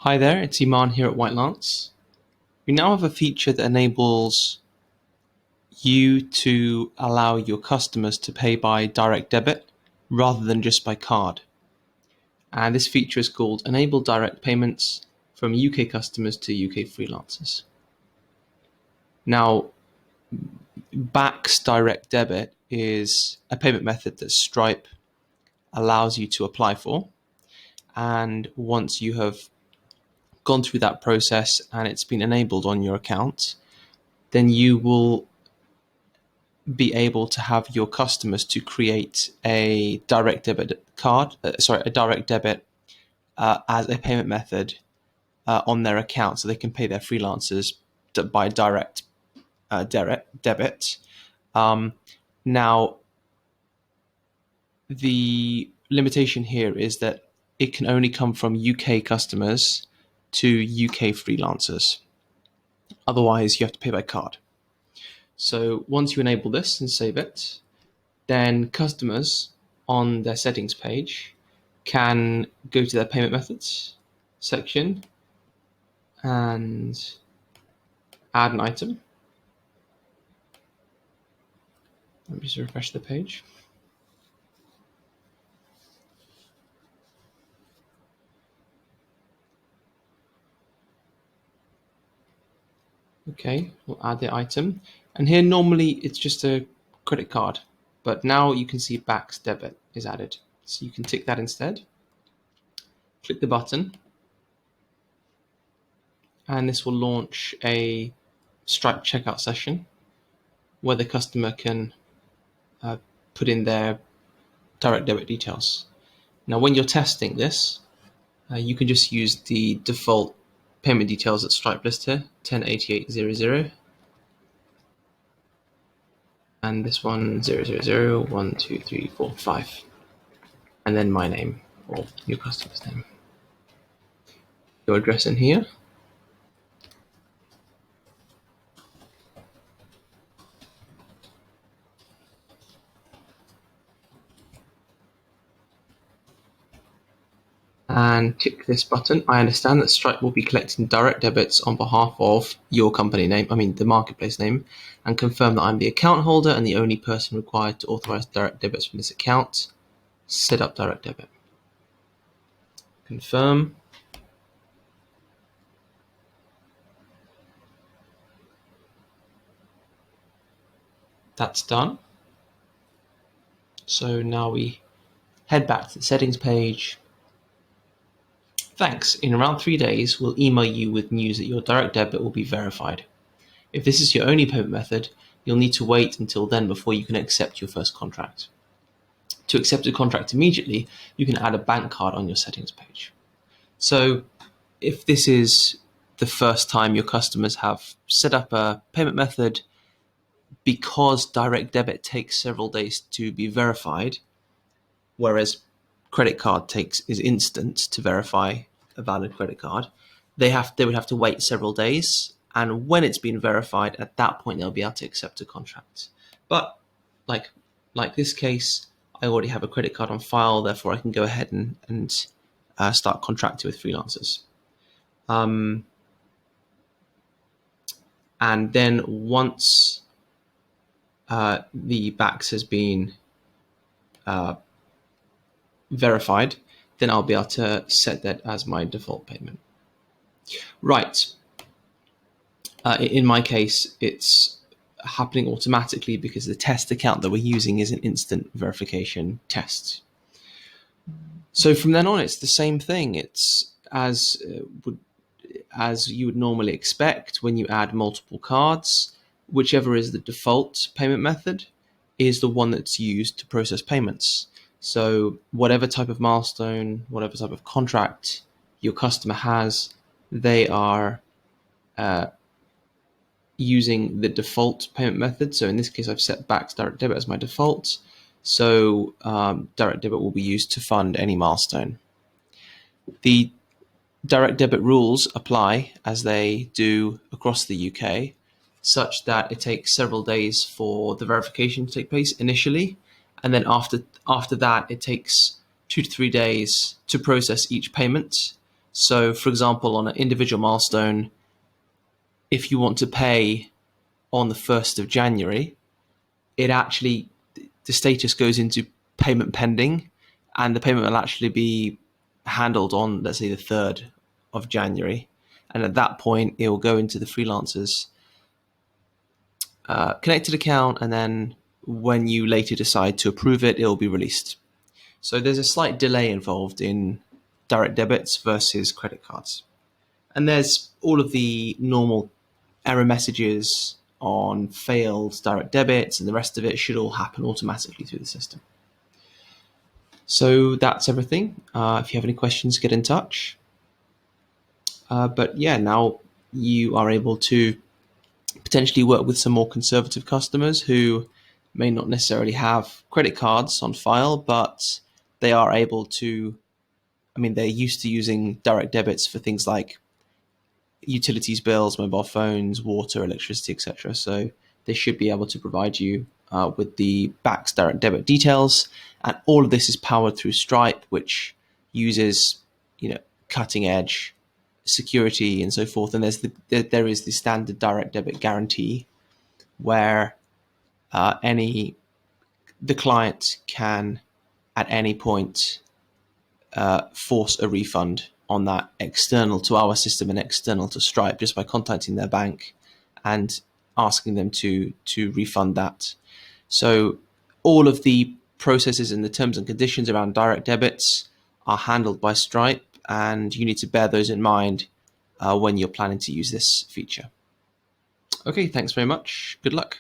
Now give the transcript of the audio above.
Hi there, it's Iman here at Whitelance. We now have a feature that enables you to allow your customers to pay by direct debit rather than just by card. And this feature is called Enable Direct Payments from UK customers to UK freelancers. Now, BACS direct debit is a payment method that Stripe allows you to apply for. And once you have gone through that process and it's been enabled on your account, then you will be able to have your customers to create a direct debit card, a direct debit as a payment method on their account, so they can pay their freelancers by direct debit. Now, the limitation here is that it can only come from UK customers to UK freelancers. Otherwise, you have to pay by card. So once you enable this and save it, then customers on their settings page can go to their payment methods section and add an item. Let me just refresh the page. Okay, we'll add the item. And here normally it's just a credit card, but now you can see BACS debit is added. So you can tick that instead. Click the button, and this will launch a Stripe checkout session where the customer can put in their direct debit details. Now, when you're testing this, you can just use the default payment details that Stripe lists here, 108800, and this one 000 1 2 3 4 5, and then my name or your customer's name. Your address in here. And click this button. I understand that Stripe will be collecting direct debits on behalf of your company name, the marketplace name, and confirm that I'm the account holder and the only person required to authorize direct debits from this account. Set up direct debit. Confirm. That's done. So now we head back to the settings page. Thanks. In around 3 days, we'll email you with news that your direct debit will be verified. If this is your only payment method, you'll need to wait until then before you can accept your first contract. To accept a contract immediately, you can add a bank card on your settings page. So if this is the first time your customers have set up a payment method, because direct debit takes several days to be verified, whereas credit card is instant to verify a valid credit card, they would have to wait several days, and when it's been verified, at that point they'll be able to accept a contract. But like this case, I already have a credit card on file, therefore I can go ahead and start contracting with freelancers. And then once the BACS has been verified, then I'll be able to set that as my default payment. Right. In my case, it's happening automatically because the test account that we're using is an instant verification test. So from then on, it's the same thing. It's as you would normally expect when you add multiple cards. Whichever is the default payment method is the one that's used to process payments. So whatever type of milestone, whatever type of contract your customer has, they are using the default payment method. So in this case, I've set BACS direct debit as my default. So direct debit will be used to fund any milestone. The direct debit rules apply as they do across the UK, such that it takes several days for the verification to take place initially, and then after that it takes 2 to 3 days to process each payment. So, for example, on an individual milestone, if you want to pay on the 1st of January, it actually, the status goes into payment pending, and the payment will actually be handled on, let's say, the 3rd of January. And at that point, it will go into the freelancer's connected account, and then when you later decide to approve it, it will be released. So there's a slight delay involved in direct debits versus credit cards. And there's all of the normal error messages on failed direct debits, and the rest of it should all happen automatically through the system. So that's everything. If you have any questions, get in touch. But yeah, now you are able to potentially work with some more conservative customers who may not necessarily have credit cards on file, but they are able to, they're used to using direct debits for things like utilities bills, mobile phones, water, electricity, etc. So they should be able to provide you with the BACS direct debit details. And all of this is powered through Stripe, which uses, cutting edge security and so forth. And there is the standard direct debit guarantee where the client can at any point force a refund on that external to our system and external to Stripe just by contacting their bank and asking them to refund that. So all of the processes and the terms and conditions around direct debits are handled by Stripe, and you need to bear those in mind when you're planning to use this feature. Okay, thanks very much. Good luck.